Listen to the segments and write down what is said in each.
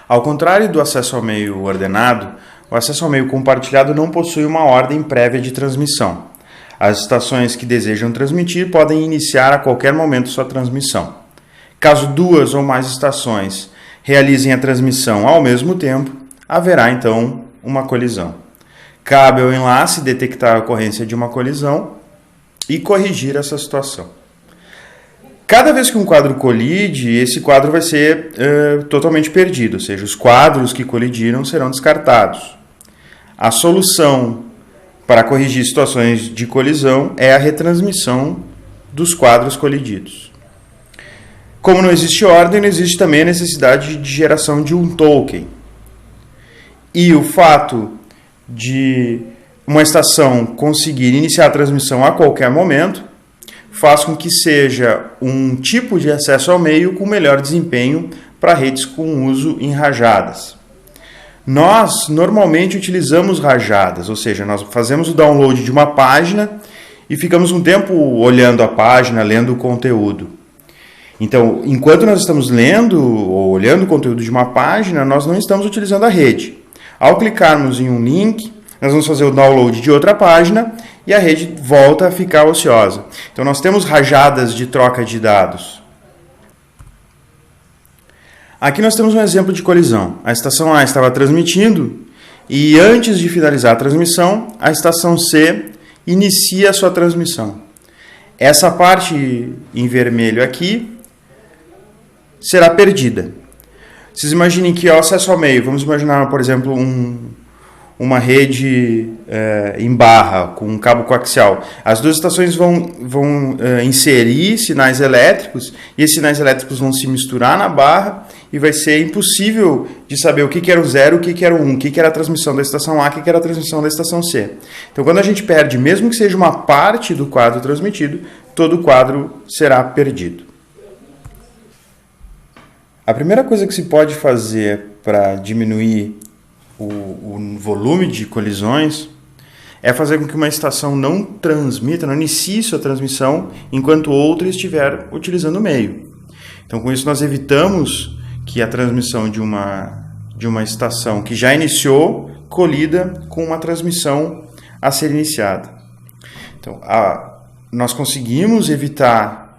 Ao contrário do acesso ao meio ordenado, o acesso ao meio compartilhado não possui uma ordem prévia de transmissão. As estações que desejam transmitir podem iniciar a qualquer momento sua transmissão. Caso duas ou mais estações realizem a transmissão ao mesmo tempo, haverá então uma colisão. Cabe ao enlace detectar a ocorrência de uma colisão e corrigir essa situação. Cada vez que um quadro colide, esse quadro vai ser totalmente perdido, ou seja, os quadros que colidiram serão descartados. A solução para corrigir situações de colisão é a retransmissão dos quadros colididos. Como não existe ordem, não existe também a necessidade de geração de um token. E o fato de uma estação conseguir iniciar a transmissão a qualquer momento faz com que seja um tipo de acesso ao meio com melhor desempenho para redes com uso em rajadas. Nós normalmente utilizamos rajadas, ou seja, nós fazemos o download de uma página e ficamos um tempo olhando a página, lendo o conteúdo. Então, enquanto nós estamos lendo ou olhando o conteúdo de uma página, nós não estamos utilizando a rede. Ao clicarmos em um link, nós vamos fazer o download de outra página e a rede volta a ficar ociosa. Então, nós temos rajadas de troca de dados. Aqui nós temos um exemplo de colisão. A estação A estava transmitindo e antes de finalizar a transmissão, a estação C inicia a sua transmissão. Essa parte em vermelho aqui será perdida. Vocês imaginem que ao acesso ao meio, vamos imaginar, por exemplo, uma rede em barra, com um cabo coaxial. As duas estações vão inserir sinais elétricos, e esses sinais elétricos vão se misturar na barra, e vai ser impossível de saber o que era o 0, o que era o 1, o que era a transmissão da estação A, o que era a transmissão da estação C. Então, quando a gente perde, mesmo que seja uma parte do quadro transmitido, todo o quadro será perdido. A primeira coisa que se pode fazer para diminuir o volume de colisões é fazer com que uma estação não transmita, não inicie sua transmissão enquanto outra estiver utilizando o meio. Então, com isso, nós evitamos que a transmissão de uma estação que já iniciou colida com uma transmissão a ser iniciada. Então, nós conseguimos evitar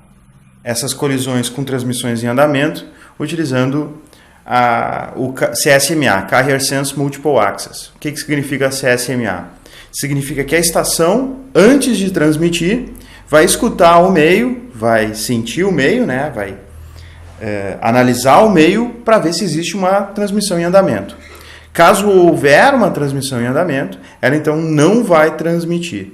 essas colisões com transmissões em andamento utilizando o CSMA, Carrier Sense Multiple Access. O que significa CSMA? Significa que a estação, antes de transmitir, vai escutar o meio, vai sentir o meio, né? Vai analisar o meio para ver se existe uma transmissão em andamento. Caso houver uma transmissão em andamento, ela então não vai transmitir.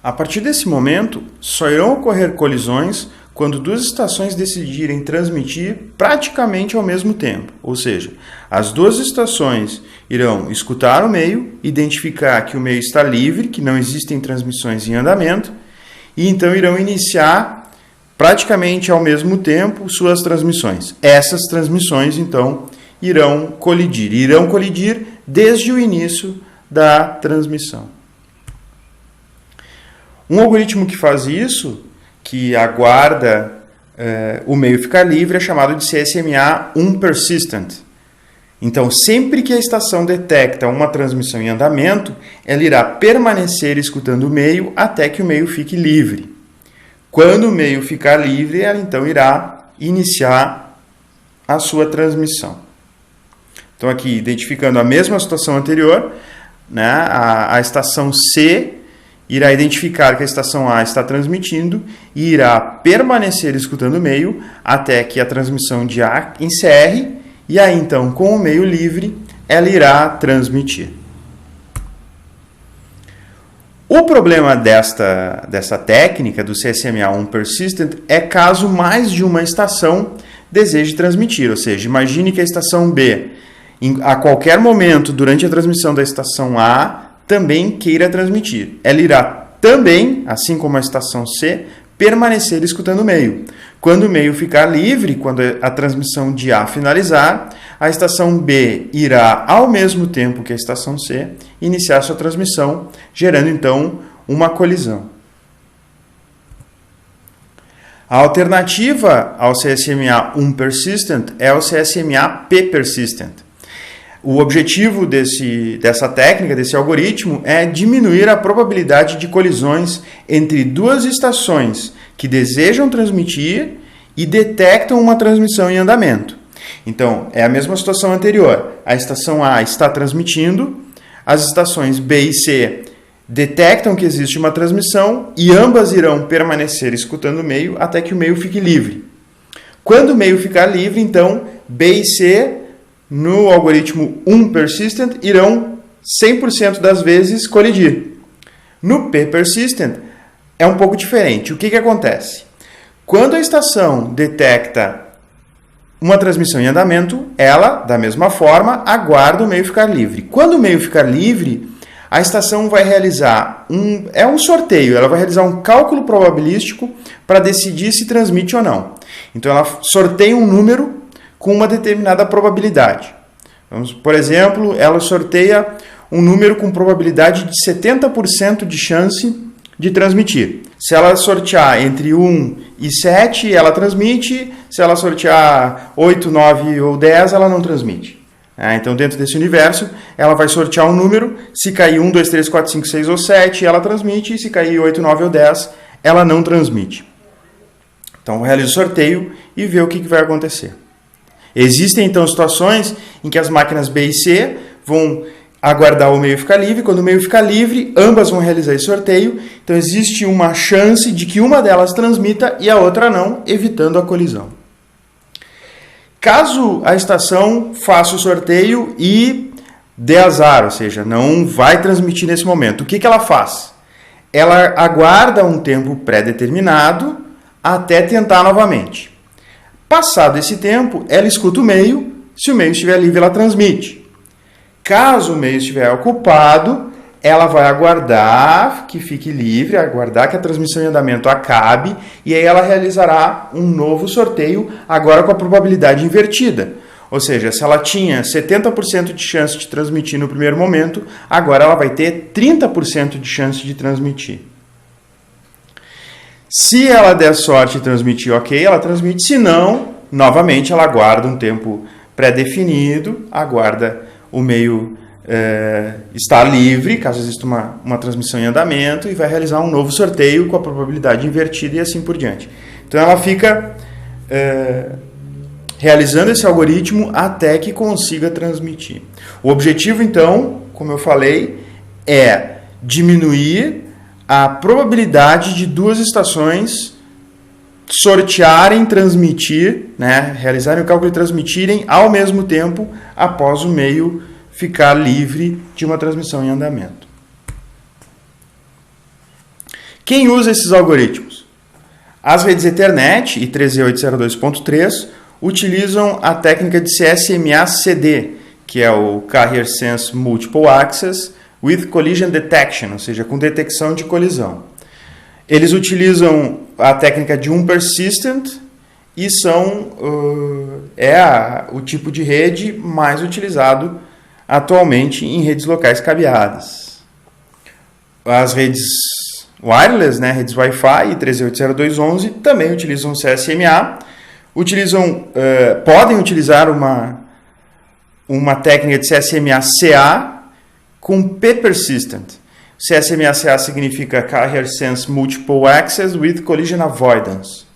A partir desse momento, só irão ocorrer colisões quando duas estações decidirem transmitir praticamente ao mesmo tempo. Ou seja, as duas estações irão escutar o meio, identificar que o meio está livre, que não existem transmissões em andamento, e então irão iniciar praticamente ao mesmo tempo suas transmissões. Essas transmissões, então, irão colidir desde o início da transmissão. Um algoritmo que faz isso, que aguarda o meio ficar livre, é chamado de CSMA unpersistent. Então, sempre que a estação detecta uma transmissão em andamento, ela irá permanecer escutando o meio até que o meio fique livre. Quando o meio ficar livre, ela então irá iniciar a sua transmissão. Então, aqui, identificando a mesma situação anterior, né, a estação C irá identificar que a estação A está transmitindo e irá permanecer escutando o meio até que a transmissão de A encerre, e aí então, com o meio livre, ela irá transmitir. O problema dessa técnica do CSMA unpersistent é caso mais de uma estação deseje transmitir, ou seja, imagine que a estação B, a qualquer momento durante a transmissão da estação A, também queira transmitir. Ela irá também, assim como a estação C, permanecer escutando o meio. Quando o meio ficar livre, quando a transmissão de A finalizar, a estação B irá, ao mesmo tempo que a estação C, iniciar sua transmissão, gerando então uma colisão. A alternativa ao CSMA unpersistent é o CSMA p-persistent. O objetivo dessa técnica, desse algoritmo, é diminuir a probabilidade de colisões entre duas estações que desejam transmitir e detectam uma transmissão em andamento. Então, é a mesma situação anterior. A estação A está transmitindo, as estações B e C detectam que existe uma transmissão e ambas irão permanecer escutando o meio até que o meio fique livre. Quando o meio ficar livre, então, B e C, no algoritmo unpersistent, irão 100% das vezes colidir. No p-persistent, é um pouco diferente. O que acontece? Quando a estação detecta uma transmissão em andamento, ela, da mesma forma, aguarda o meio ficar livre. Quando o meio ficar livre, a estação vai realizar um sorteio, ela vai realizar um cálculo probabilístico para decidir se transmite ou não. Então, ela sorteia um número com uma determinada probabilidade. Por exemplo, ela sorteia um número com probabilidade de 70% de chance de transmitir. Se ela sortear entre 1 e 7, ela transmite. Se ela sortear 8, 9 ou 10, ela não transmite. Então, dentro desse universo, ela vai sortear um número. Se cair 1, 2, 3, 4, 5, 6 ou 7, ela transmite. E se cair 8, 9 ou 10, ela não transmite. Então, realiza o sorteio e vê o que vai acontecer. Existem, então, situações em que as máquinas B e C vão aguardar o meio ficar livre. Quando o meio ficar livre, ambas vão realizar esse sorteio. Então, existe uma chance de que uma delas transmita e a outra não, evitando a colisão. Caso a estação faça o sorteio e dê azar, ou seja, não vai transmitir nesse momento, o que ela faz? Ela aguarda um tempo pré-determinado até tentar novamente. Passado esse tempo, ela escuta o meio. Se o meio estiver livre, ela transmite. Caso o meio estiver ocupado, ela vai aguardar que fique livre, aguardar que a transmissão em andamento acabe, e aí ela realizará um novo sorteio, agora com a probabilidade invertida. Ou seja, se ela tinha 70% de chance de transmitir no primeiro momento, agora ela vai ter 30% de chance de transmitir. Se ela der sorte de transmitir, ok, ela transmite. Se não, novamente ela aguarda um tempo pré-definido, aguarda o meio estar livre, caso exista uma transmissão em andamento, e vai realizar um novo sorteio com a probabilidade invertida e assim por diante. Então ela fica realizando esse algoritmo até que consiga transmitir. O objetivo, então, como eu falei, é diminuir a probabilidade de duas estações sortearem, transmitir, realizarem o cálculo e transmitirem ao mesmo tempo após o meio ficar livre de uma transmissão em andamento. Quem usa esses algoritmos? As redes Ethernet e 13802.3 utilizam a técnica de CSMA-CD, que é o Carrier Sense Multiple Access with Collision Detection, ou seja, com detecção de colisão. Eles utilizam a técnica de unpersistent e o tipo de rede mais utilizado atualmente em redes locais cabeadas. As redes wireless, redes Wi-Fi e 13802.11 também utilizam CSMA, podem utilizar uma técnica de CSMA-CA com p-persistent. CSMA-CA significa Carrier Sense Multiple Access with Collision Avoidance.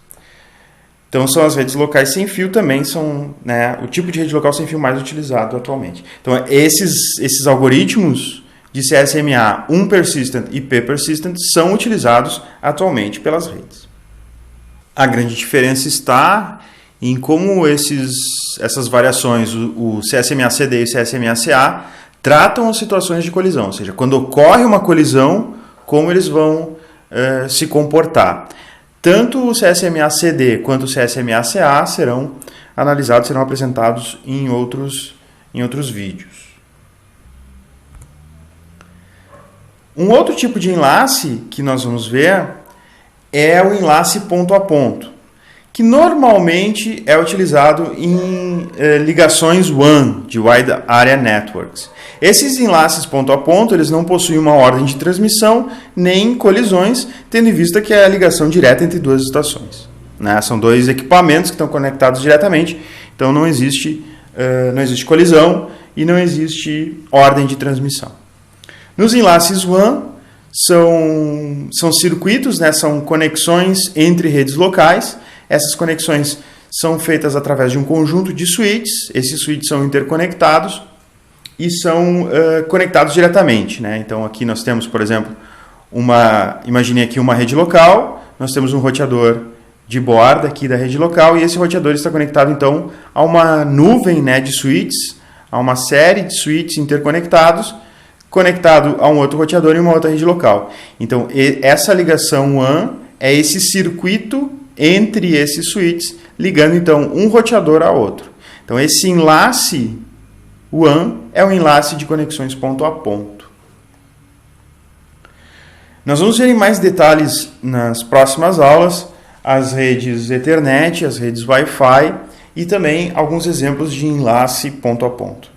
Então, são as redes locais sem fio, também são o tipo de rede local sem fio mais utilizado atualmente. Então, esses algoritmos de CSMA unpersistent e p-persistent são utilizados atualmente pelas redes. A grande diferença está em como essas variações, o CSMA-CD e o CSMA-CA, tratam as situações de colisão, ou seja, quando ocorre uma colisão, como eles vão se comportar. Tanto o CSMA-CD quanto o CSMA-CA serão analisados, serão apresentados em outros vídeos. Um outro tipo de enlace que nós vamos ver é o enlace ponto a ponto, que normalmente é utilizado em ligações WAN, de Wide Area Networks. Esses enlaces ponto a ponto, eles não possuem uma ordem de transmissão, nem colisões, tendo em vista que é a ligação direta entre duas estações. né? São dois equipamentos que estão conectados diretamente, então não existe colisão e não existe ordem de transmissão. Nos enlaces WAN, são circuitos, né? São conexões entre redes locais. Essas conexões são feitas através de um conjunto de switches. Esses switches são interconectados e são conectados diretamente, né? Então aqui nós temos, por exemplo, imagine aqui uma rede local, nós temos um roteador de borda aqui da rede local e esse roteador está conectado então a uma nuvem, né, de switches, a uma série de switches interconectados, conectado a um outro roteador em uma outra rede local. Então essa ligação WAN é esse circuito entre esses switches, ligando então um roteador a outro. Então esse enlace WAN é um enlace de conexões ponto a ponto. Nós vamos ver em mais detalhes nas próximas aulas as redes Ethernet, as redes Wi-Fi e também alguns exemplos de enlace ponto a ponto.